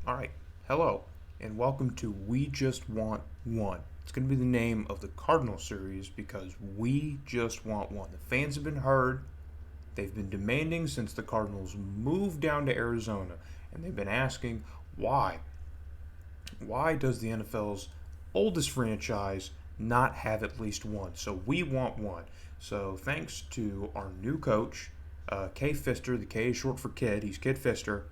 All right, hello, and welcome to We Just Want One. It's going to be the name of the Cardinal series because we just want one. The fans have been heard. They've been demanding since the Cardinals moved down to Arizona, and they've been asking why. Why does the NFL's oldest franchise not have at least one? So we want one. So thanks to our new coach, K Fister. The K is short for Kid. He's Kid Fister.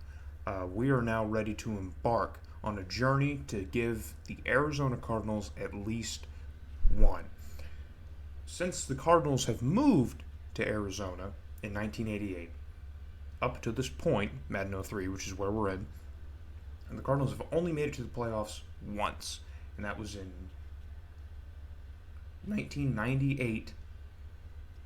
We are now ready to embark on a journey to give the Arizona Cardinals at least one. Since the Cardinals have moved to Arizona in 1988, up to this point, Madden 03, which is where we're in, and the Cardinals have only made it to the playoffs once, and that was in 1998,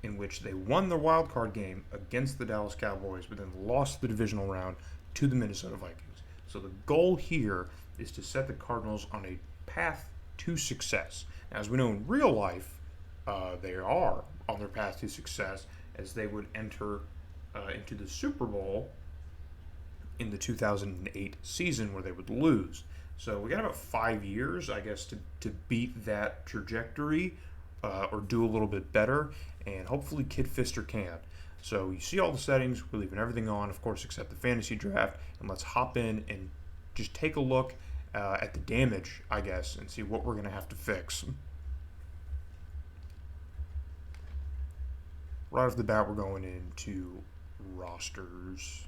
in which they won their wild card game against the Dallas Cowboys, but then lost the divisional round to the Minnesota Vikings. So the goal here is to set the Cardinals on a path to success. Now, as we know in real life, they are on their path to success as they would enter into the Super Bowl in the 2008 season where they would lose. So we got about 5 years, I guess, to beat that trajectory or do a little bit better, and hopefully Kid Fister can. So you see all the settings, we're leaving everything on, of course, except the fantasy draft, and let's hop in and just take a look at the damage, I guess, and see what we're going to have to fix. Right off the bat, we're going into rosters.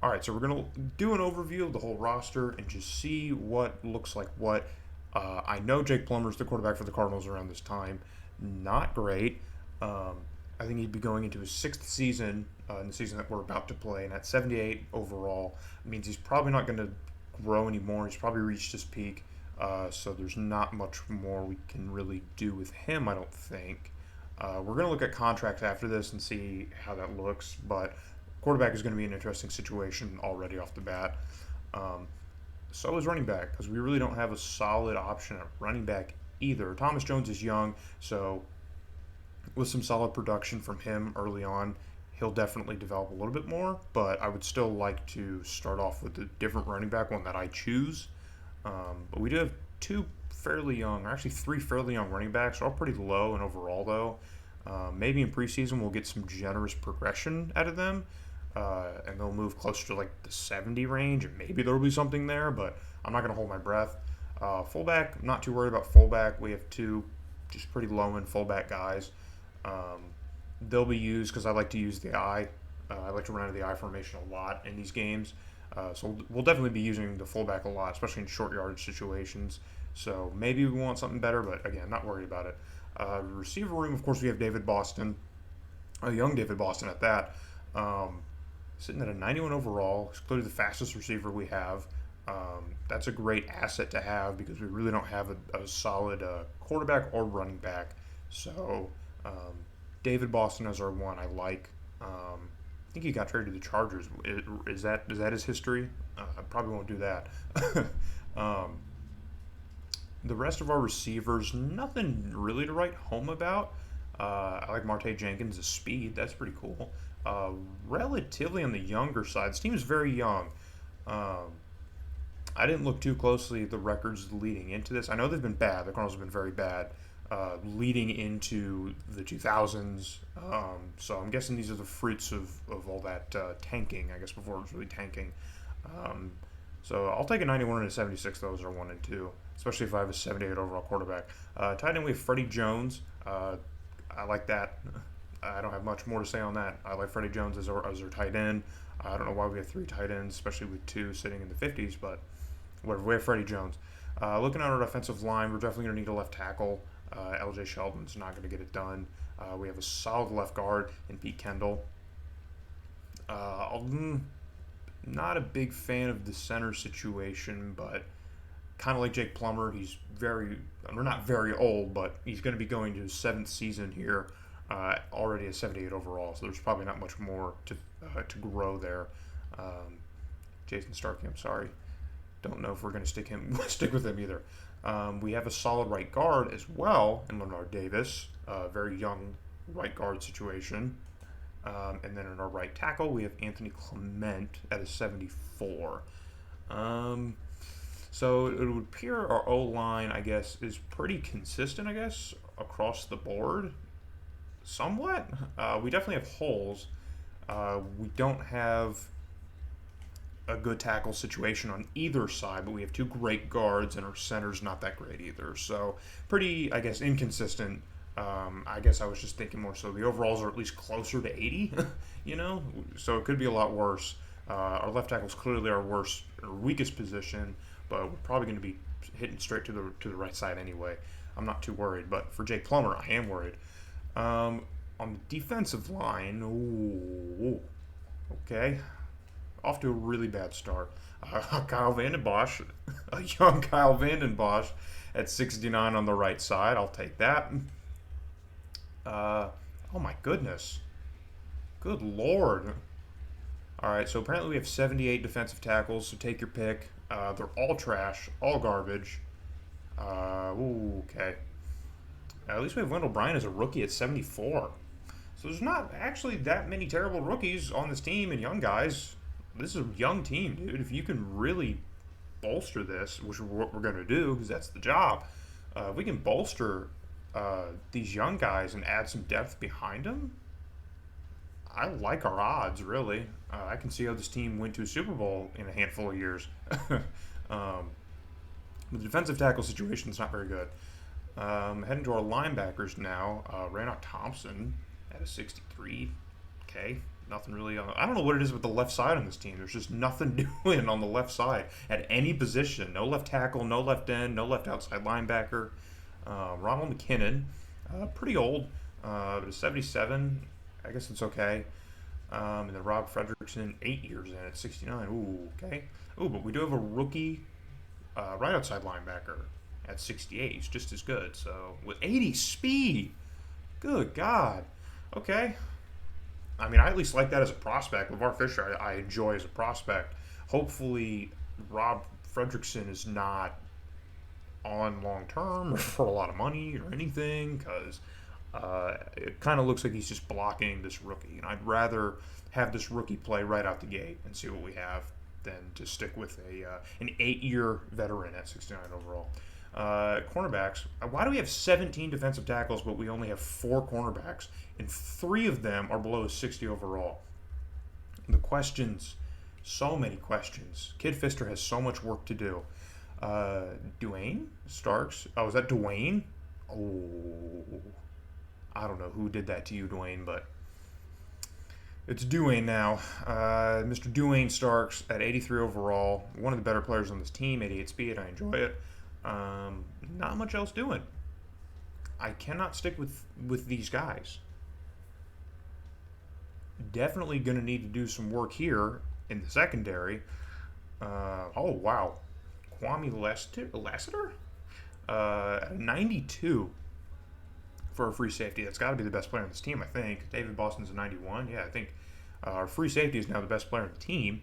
All right, so we're going to do an overview of the whole roster and just see what looks like what. I know Jake Plummer's the quarterback for the Cardinals around this time. Not great. I think he'd be going into his sixth season in the season that we're about to play, and at 78 overall means he's probably not going to grow anymore. He's probably reached his peak, so there's not much more we can really do with him, I don't think. We're going to look at contracts after this and see how that looks, but quarterback is going to be an interesting situation already off the bat. So is running back, because we really don't have a solid option at running back either. Thomas Jones is young, so with some solid production from him early on, he'll definitely develop a little bit more, but I would still like to start off with a different running back, one that I choose. But we do have two fairly young, or actually three fairly young running backs, all pretty low in overall, though. Maybe in preseason we'll get some generous progression out of them, and they'll move closer to like the 70 range, and maybe there'll be something there, but I'm not going to hold my breath. Fullback, I'm not too worried about fullback. We have two just pretty low end fullback guys. They'll be used because I like to use the I. I like to run out of the I formation a lot in these games. So we'll definitely be using the fullback a lot, especially in short yardage situations. So maybe we want something better, but again, not worried about it. Receiver room, of course, we have David Boston, a young David Boston at that. Sitting at a 91 overall. He's clearly the fastest receiver we have. That's a great asset to have because we really don't have a solid quarterback or running back. So David Boston as our one I like. I think he got traded to the Chargers. Is that his history? I probably won't do that. The rest of our receivers, nothing really to write home about. I like Marte Jenkins' speed. That's pretty cool. Relatively on the younger side. This team is very young. I didn't look too closely at the records leading into this. I know they've been bad. The Cardinals have been very bad leading into the 2000s. So I'm guessing these are the fruits of all that tanking, I guess, before it was really tanking. So I'll take a 91 and a 76. Those are 1 and 2, especially if I have a 78 overall quarterback. Tight end, we have Freddie Jones. I like that. I don't have much more to say on that. I like Freddie Jones as our tight end. I don't know why we have 3 tight ends, especially with 2 sitting in the 50s, but whatever. We have Freddie Jones. Looking at our offensive line, we're definitely going to need a left tackle. LJ Sheldon's not going to get it done. We have a solid left guard in Pete Kendall. Not a big fan of the center situation, but kind of like Jake Plummer, we're not very old, but he's going to be going to his 7th season here, already at 78 overall, so there's probably not much more to grow there. Jason Starkey, I'm sorry. Don't know if we're going to stick with him either. We have a solid right guard as well in Leonard Davis, very young right guard situation. And then in our right tackle, we have Anthony Clement at a 74. So it would appear our O-line, I guess, is pretty consistent, I guess, across the board. Somewhat. We definitely have holes. We don't have a good tackle situation on either side, but we have two great guards, and our center's not that great either. So pretty, I guess, inconsistent. I guess I was just thinking more so the overalls are at least closer to 80, so it could be a lot worse. Our left tackle is clearly our worst or weakest position, but we're probably going to be hitting straight to the right side anyway. I'm not too worried, but for Jake Plummer, I am worried. On the defensive line, ooh, okay, off to a really bad start. Kyle Vanden Bosch, a young Kyle Vanden Bosch at 69 on the right side. I'll take that. Oh my goodness. Good Lord. All right, so apparently we have 78 defensive tackles, so take your pick. They're all trash, all garbage. Okay. At least we have Wendell Bryan as a rookie at 74. So there's not actually that many terrible rookies on this team and young guys. This is a young team, dude. If you can really bolster this, which is what we're going to do because that's the job, if we can bolster these young guys and add some depth behind them, I like our odds, really. I can see how this team went to a Super Bowl in a handful of years. The defensive tackle situation is not very good. Heading to our linebackers now. Randolph Thompson at a 63. Okay. Nothing really on. I don't know what it is with the left side on this team. There's just nothing doing on the left side at any position. No left tackle, no left end, no left outside linebacker. Ronald McKinnon, pretty old, but 77. I guess it's okay. And then Rob Frederickson, 8 years in at 69. Ooh, okay. Ooh, but we do have a rookie right outside linebacker at 68. He's just as good. So with 80 speed, good God. Okay. I mean, I at least like that as a prospect. LeVar Fisher, I enjoy as a prospect. Hopefully, Rob Frederickson is not on long term or for a lot of money or anything, because it kind of looks like he's just blocking this rookie. And I'd rather have this rookie play right out the gate and see what we have than to stick with an 8-year veteran at 69 overall. Cornerbacks. Why do we have 17 defensive tackles, but we only have 4 cornerbacks, and 3 of them are below 60 overall? The questions, so many questions. Kid Fister has so much work to do. Dwayne Starks. Oh, is that Dwayne? Oh, I don't know who did that to you, Dwayne, but it's Dwayne now. Mr. Dwayne Starks at 83 overall. One of the better players on this team, 88 speed. I enjoy it. Not much else doing. I cannot stick with these guys. Definitely going to need to do some work here in the secondary. Oh, wow. Kwame Lassiter? 92 for a free safety. That's got to be the best player on this team, I think. David Boston's a 91. Yeah, I think our free safety is now the best player on the team.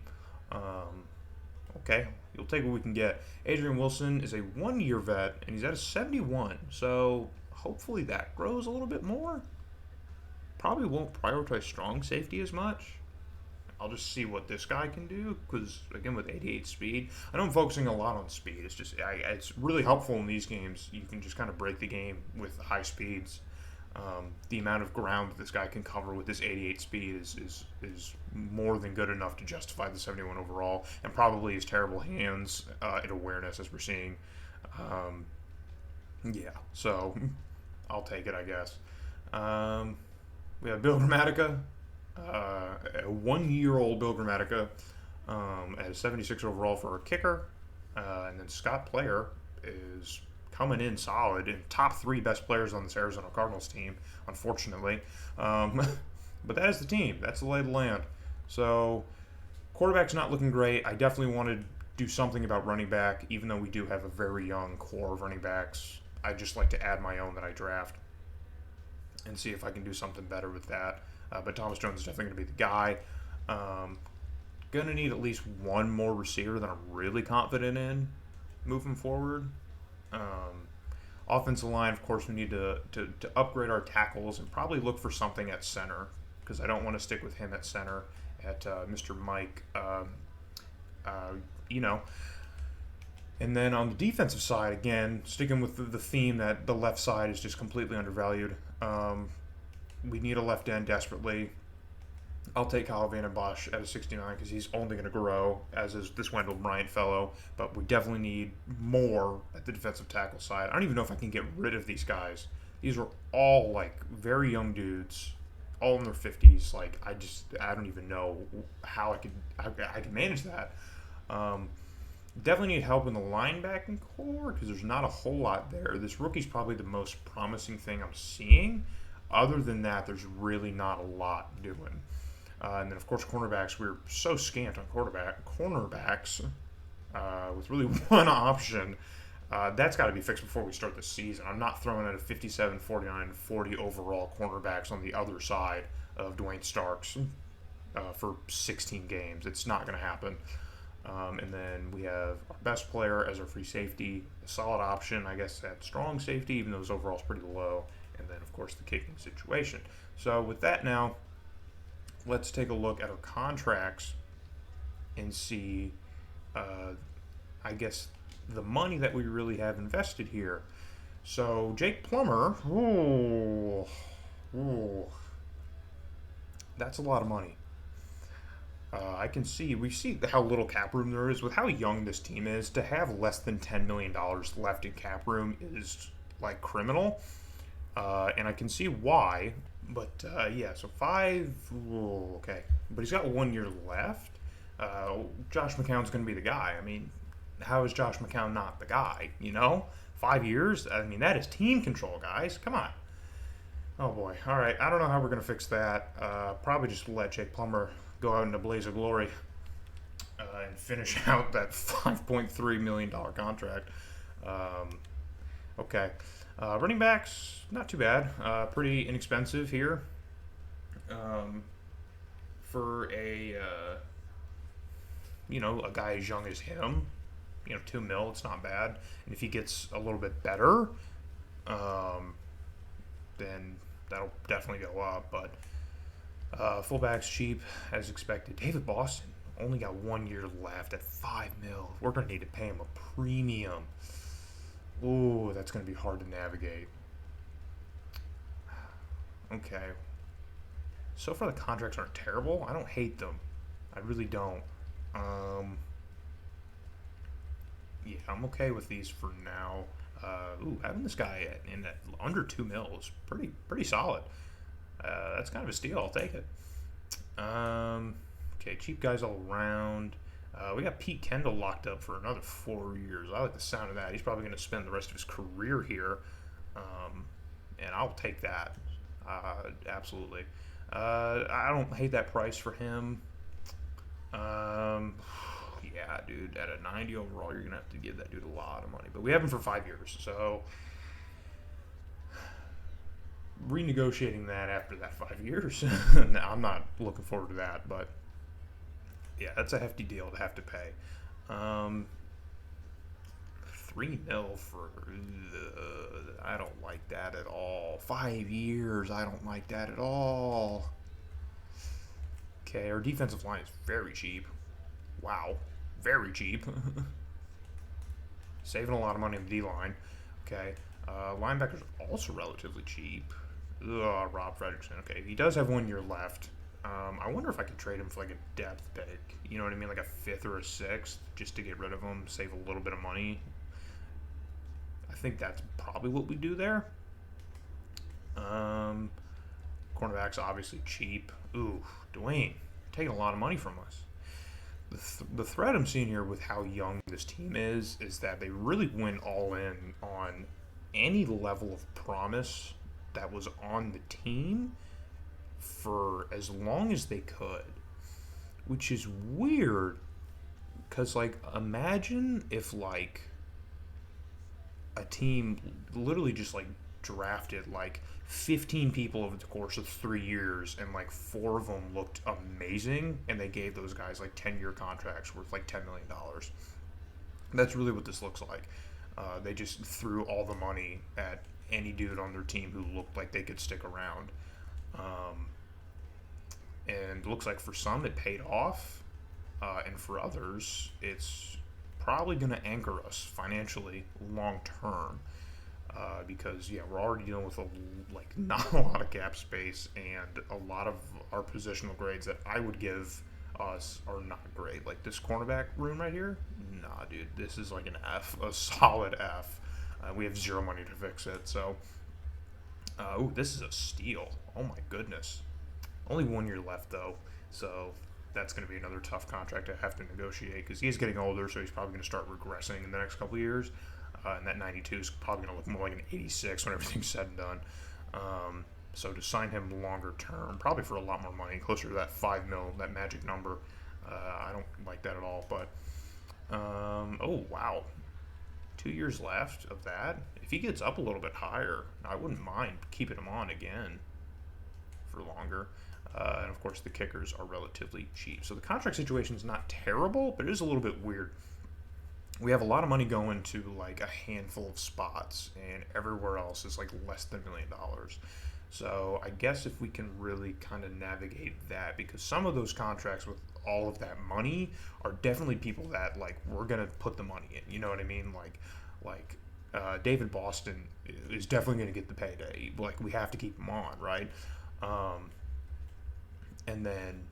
Okay, you'll take what we can get. Adrian Wilson is a 1-year vet, and he's at a 71. So hopefully that grows a little bit more. Probably won't prioritize strong safety as much. I'll just see what this guy can do, because, again, with 88 speed, I know I'm focusing a lot on speed. It's just, it's really helpful in these games. You can just kind of break the game with high speeds. The amount of ground that this guy can cover with this 88 speed is more than good enough to justify the 71 overall, and probably his terrible hands and awareness, as we're seeing. Yeah, so I'll take it, I guess. We have Bill Gramatica. A 1-year-old Bill Gramatica at a 76 overall for a kicker. And then Scott Player is coming in solid and top 3 best players on this Arizona Cardinals team, unfortunately. But that is the team. That's the lay of the land. So quarterback's not looking great. I definitely want to do something about running back, even though we do have a very young core of running backs. I just like to add my own that I draft and see if I can do something better with that. But Thomas Jones is definitely going to be the guy. Going to need at least one more receiver that I'm really confident in moving forward. Offensive line, of course, we need to upgrade our tackles and probably look for something at center, because I don't want to stick with him at center, at Mr. Mike, uh, you know. And then on the defensive side, again, sticking with the theme that the left side is just completely undervalued. We need a left end desperately. I'll take Kyle Van Bosch at a 69 because he's only going to grow, as is this Wendell Bryant fellow. But we definitely need more at the defensive tackle side. I don't even know if I can get rid of these guys. These are all like very young dudes, all in their 50s. Like I don't even know how I can manage that. Definitely need help in the linebacking core because there's not a whole lot there. This rookie's probably the most promising thing I'm seeing. Other than that, there's really not a lot doing. And then, of course, cornerbacks. We're so scant on cornerbacks with really one option. That's got to be fixed before we start the season. I'm not throwing out a 57, 49, 40 overall cornerbacks on the other side of Dwayne Starks for 16 games. It's not going to happen. And then we have our best player as our free safety, a solid option, I guess, at strong safety, even though his overall is pretty low. And then, of course, the kicking situation. So with that now, let's take a look at our contracts and see, I guess, the money that we really have invested here. So Jake Plummer, that's a lot of money. We see how little cap room there is with how young this team is. To have less than $10 million left in cap room is like criminal. And I can see why, but yeah, so okay. But he's got 1 year left. Josh McCown's going to be the guy. I mean, how is Josh McCown not the guy, 5 years? I mean, that is team control, guys. Come on. Oh, boy. All right, I don't know how we're going to fix that. Probably just let Jake Plummer go out in a blaze of glory and finish out that $5.3 million contract. Okay. Running backs, not too bad. Pretty inexpensive here. For a guy as young as him, $2 million, it's not bad. And if he gets a little bit better, then that'll definitely go up. But fullback's cheap as expected. David Boston only got 1 year left at $5 million. We're going to need to pay him a premium. Ooh, that's going to be hard to navigate. Okay. So far, the contracts aren't terrible. I don't hate them. I really don't. Yeah, I'm okay with these for now. Having this guy in at under $2 million is pretty solid. That's kind of a steal. I'll take it. Okay, cheap guys all around. We got Pete Kendall locked up for another 4 years. I like the sound of that. He's probably going to spend the rest of his career here, and I'll take that. Absolutely. I don't hate that price for him. Yeah, dude, at a 90 overall, you're going to have to give that dude a lot of money. But we have him for 5 years, so renegotiating that after that 5 years, no, I'm not looking forward to that, but yeah, that's a hefty deal to have to pay. $3 million for I don't like that at all. 5 years, I don't like that at all. Okay, our defensive line is very cheap. Wow, very cheap. Saving a lot of money on the D-line. Okay, linebackers also relatively cheap. Rob Frederickson. Okay, he does have 1 year left. I wonder if I could trade him for like a depth pick. You know what I mean? Like a 5th or a 6th, just to get rid of him, save a little bit of money. I think that's probably what we do there. Cornerbacks obviously cheap. Ooh, Dwayne, taking a lot of money from us. The threat I'm seeing here with how young this team is that they really went all in on any level of promise that was on the team for as long as they could, which is weird because, like, imagine if, like, a team literally just, like, drafted, like, 15 people over the course of 3 years and, like, 4 of them looked amazing and they gave those guys, like, 10-year contracts worth, like, $10 million. That's really what this looks like. They just threw all the money at any dude on their team who looked like they could stick around. And it looks like for some it paid off, and for others it's probably going to anchor us financially long term. Because yeah, we're already dealing with not a lot of cap space, and a lot of our positional grades that I would give us are not great. Like this cornerback room right here, nah, dude, this is like an F, a solid F. We have zero money to fix it. So, ooh, this is a steal. Oh my goodness. Only 1 year left though, so that's going to be another tough contract to have to negotiate because he's getting older, so he's probably going to start regressing in the next couple of years. And that 92 is probably going to look more like an 86 when everything's said and done. So to sign him longer term, probably for a lot more money, closer to that 5 mil, that magic number, I don't like that at all. But oh wow, 2 years left of that. If he gets up a little bit higher, I wouldn't mind keeping him on again for longer. And of course, the kickers are relatively cheap. So the contract situation is not terrible, but it is a little bit weird. We have a lot of money going to like a handful of spots, and everywhere else is like less than $1 million. So I guess if we can really kind of navigate that, because some of those contracts with all of that money are definitely people that like we're gonna put the money in. You know what I mean? David Boston is definitely gonna get the payday. Like we have to keep him on, right? And then,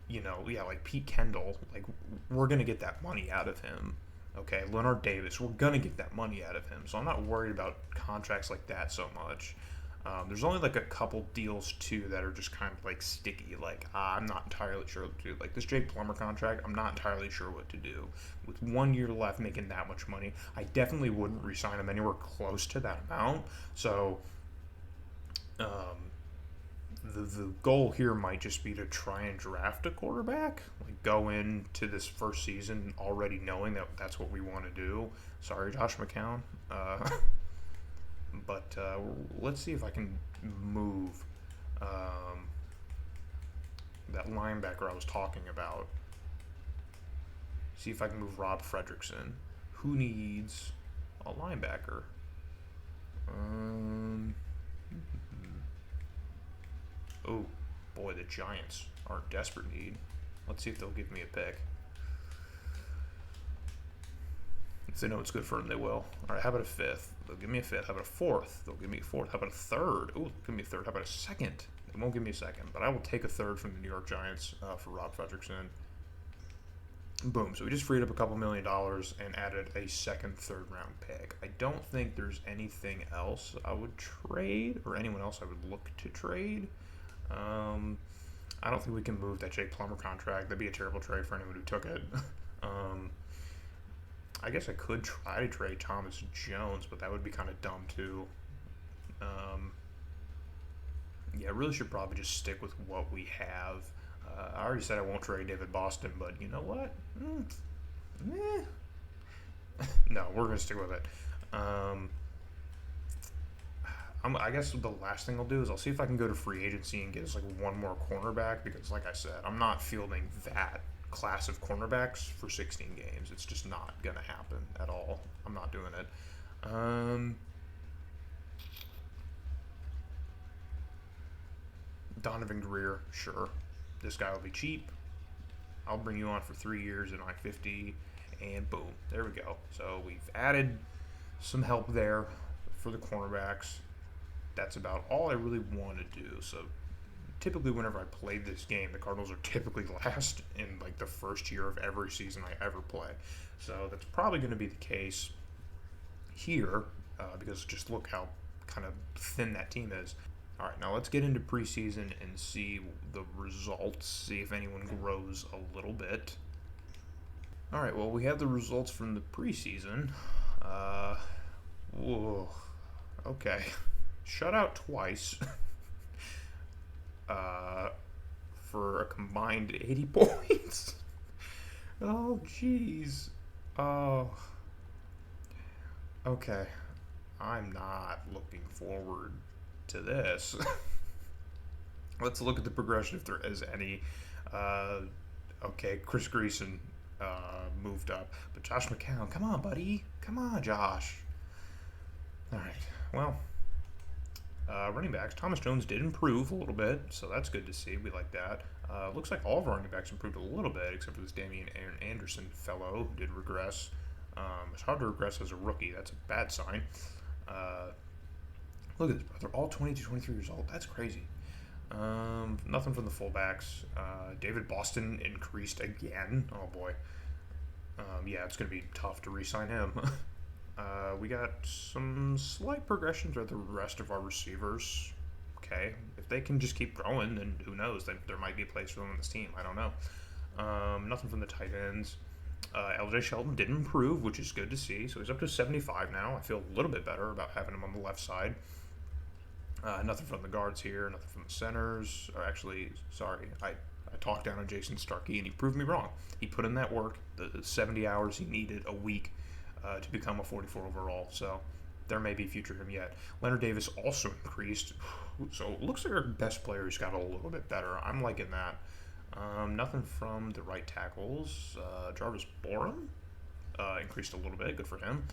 like Pete Kendall, like we're gonna get that money out of him. Okay, Leonard Davis, we're gonna get that money out of him. So I'm not worried about contracts like that so much. There's only like a couple deals too that are just kind of like sticky. Like I'm not entirely sure what to do. Like this Jake Plummer contract, I'm not entirely sure what to do. With 1 year left, making that much money, I definitely wouldn't re-sign him anywhere close to that amount. So, the goal here might just be to try and draft a quarterback. Like go into this first season already knowing that that's what we want to do. Sorry, Josh McCown. But let's see if I can move that linebacker I was talking about. See if I can move Rob Frederickson. Who needs a linebacker? Oh, boy, the Giants are in desperate need. Let's see if they'll give me a pick. If they know it's good for them, they will. All right, how about a fifth? They'll give me a fifth. How about a fourth? They'll give me a fourth. How about a third? Oh, give me a third. How about a second? They won't give me a second, but I will take a third from the New York Giants for Rob Frederickson. Boom. So we just freed up a couple $1 million and added a second, third round pick. I don't think there's anything else I would trade or anyone else I would look to trade. I don't think we can move that Jake Plummer contract. That'd be a terrible trade for anyone who took it. I guess I could try to trade Thomas Jones, but that would be kind of dumb too. Yeah, I really should probably just stick with what we have. I already said I won't trade David Boston, but you know what? No, we're going to stick with it. I guess the last thing I'll do is I'll see if I can go to free agency and get us like one more cornerback, because like I said, I'm not fielding that class of cornerbacks for 16 games. It's just not going to happen at all. I'm not doing it. Donovan Greer, sure. This guy will be cheap. I'll bring you on for 3 years at $950, and boom, there we go. So we've added some help there for the cornerbacks. That's about all I really want to do. So typically whenever I play this game, the Cardinals are typically last in like the first year of every season I ever play. So that's probably going to be the case here, because just look how kind of thin that team is. All right, now let's get into preseason and see the results, see if anyone grows a little bit. All right, well, we have the results from the preseason. Whoa, okay. Shut out twice for a combined 80 points. Oh, jeez. Oh. Okay. I'm not looking forward to this. Let's look at the progression if there is any. Okay, Chris Greason moved up. But Josh McCown, come on, buddy. Come on, Josh. All right, well, running backs. Thomas Jones did improve a little bit, so that's good to see. We like that. Looks like all of our running backs improved a little bit, except for this Damian Anderson fellow who did regress. It's hard to regress as a rookie. That's a bad sign. Look at this, bro. They're all 22, 23 years old. That's crazy. Nothing from the fullbacks. David Boston increased again. Oh, boy. Yeah, it's going to be tough to re-sign him. We got some slight progression throughout the rest of our receivers. Okay, if they can just keep growing, then who knows? Then there might be a place for them on this team. I don't know. Nothing from the tight ends. LJ Shelton did improve, which is good to see. So he's up to 75 now. I feel a little bit better about having him on the left side. Nothing from the guards here. Nothing from the centers. Or actually, sorry, I talked down on Jason Starkey, and he proved me wrong. He put in that work, the 70 hours he needed a week to become a 44 overall. So there may be future him yet. Leonard Davis also increased. So it looks like our best players got a little bit better. I'm liking that. Nothing from the right tackles. Jarvis Borum increased a little bit. Good for him.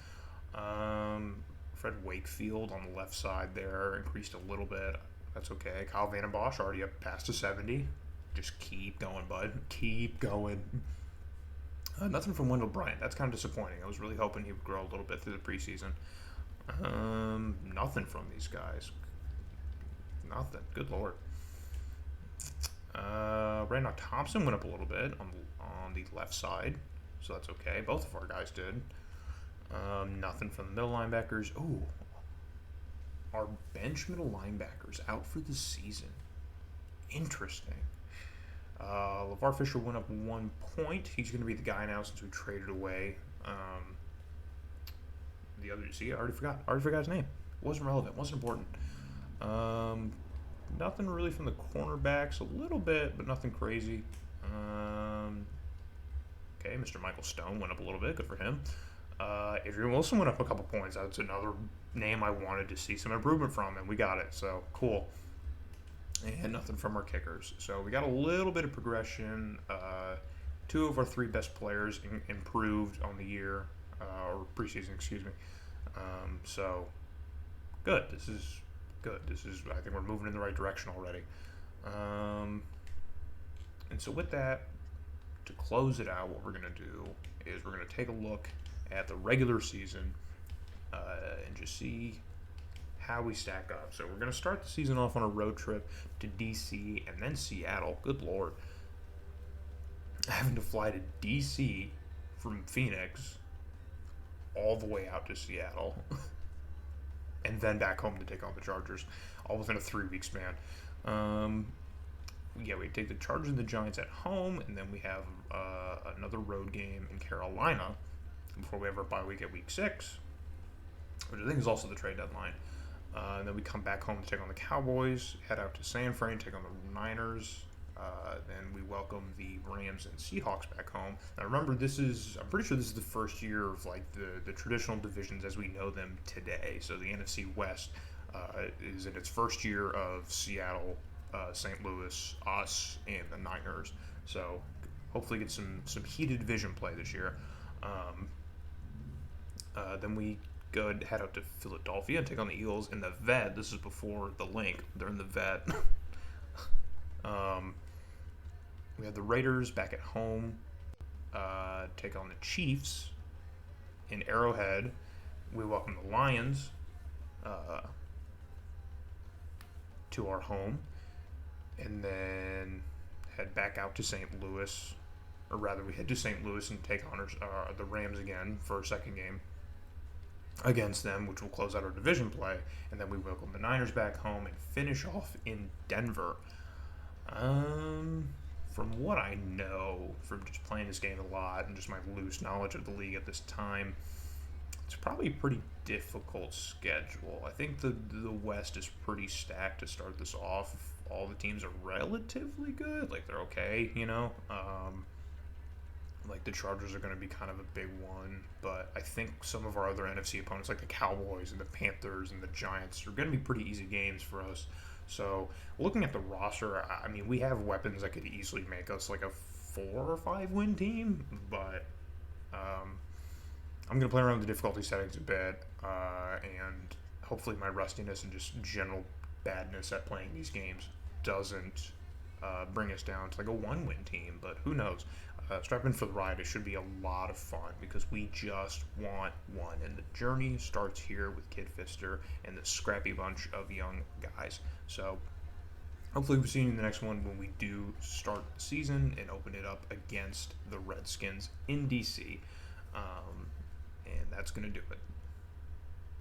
Fred Wakefield on the left side there increased a little bit. That's okay. Kyle Vandenbosch already up past a 70. Just keep going, bud. Keep going. Nothing from Wendell Bryant. That's kind of disappointing. I was really hoping he would grow a little bit through the preseason. Nothing from these guys. Nothing. Good lord. Randolph Thompson went up a little bit on the left side, so that's okay. Both of our guys did. Nothing from the middle linebackers. Ooh, our bench middle linebackers out for the season. Interesting. LeVar Fisher went up 1 point. He's going to be the guy now since we traded away. The other, see, I already forgot his name. It wasn't relevant. It wasn't important. Nothing really from the cornerbacks. A little bit, but nothing crazy. Okay, Mr. Michael Stone went up a little bit. Good for him. Adrian Wilson went up a couple points. That's another name I wanted to see some improvement from, and we got it. So, cool. And nothing from our kickers. So, we got a little bit of progression. 2 of our 3 best players improved on the year, or preseason, excuse me. So, good. This is good. I think we're moving in the right direction already. And so with that, to close it out, what we're going to do is we're going to take a look at the regular season and just see how we stack up. So we're going to start the season off on a road trip to D.C. and then Seattle. Good lord. Having to fly to D.C. from Phoenix all the way out to Seattle and then back home to take on the Chargers, all within a 3-week span. Yeah, we take the Chargers and the Giants at home, and then we have another road game in Carolina before we have our bye week at week 6, which I think is also the trade deadline. And then we come back home to take on the Cowboys, head out to San Fran, take on the Niners. Then we welcome the Rams and Seahawks back home. Now remember, I'm pretty sure this is the first year of like the traditional divisions as we know them today. So the NFC West is in its first year of Seattle, St. Louis, us, and the Niners. So hopefully get some heated division play this year. Then we head out to Philadelphia and take on the Eagles in the Vet. This is before the link. They're in the Vet. We have the Raiders back at home, take on the Chiefs in Arrowhead. We welcome the Lions to our home, and then head back out to St. Louis, or rather we head to St. Louis and take on the Rams again for our second game against them, which will close out our division play, and then we welcome the Niners back home and finish off in Denver. From what I know from just playing this game a lot and just my loose knowledge of the league at this time, it's probably a pretty difficult schedule. I think the West is pretty stacked to start this off. All the teams are relatively good, like they're okay, you know. Like the Chargers are going to be kind of a big one, but I think some of our other NFC opponents, like the Cowboys and the Panthers and the Giants, are going to be pretty easy games for us. So looking at the roster, I mean, we have weapons that could easily make us like a 4 or 5 win team, but I'm going to play around with the difficulty settings a bit, and hopefully my rustiness and just general badness at playing these games doesn't bring us down to like a 1-win team, but who knows? Strap in for the ride. It should be a lot of fun because we just want one. And the journey starts here with Kid Fister and the scrappy bunch of young guys. So hopefully we'll see you in the next one when we do start the season and open it up against the Redskins in DC. And that's going to do it.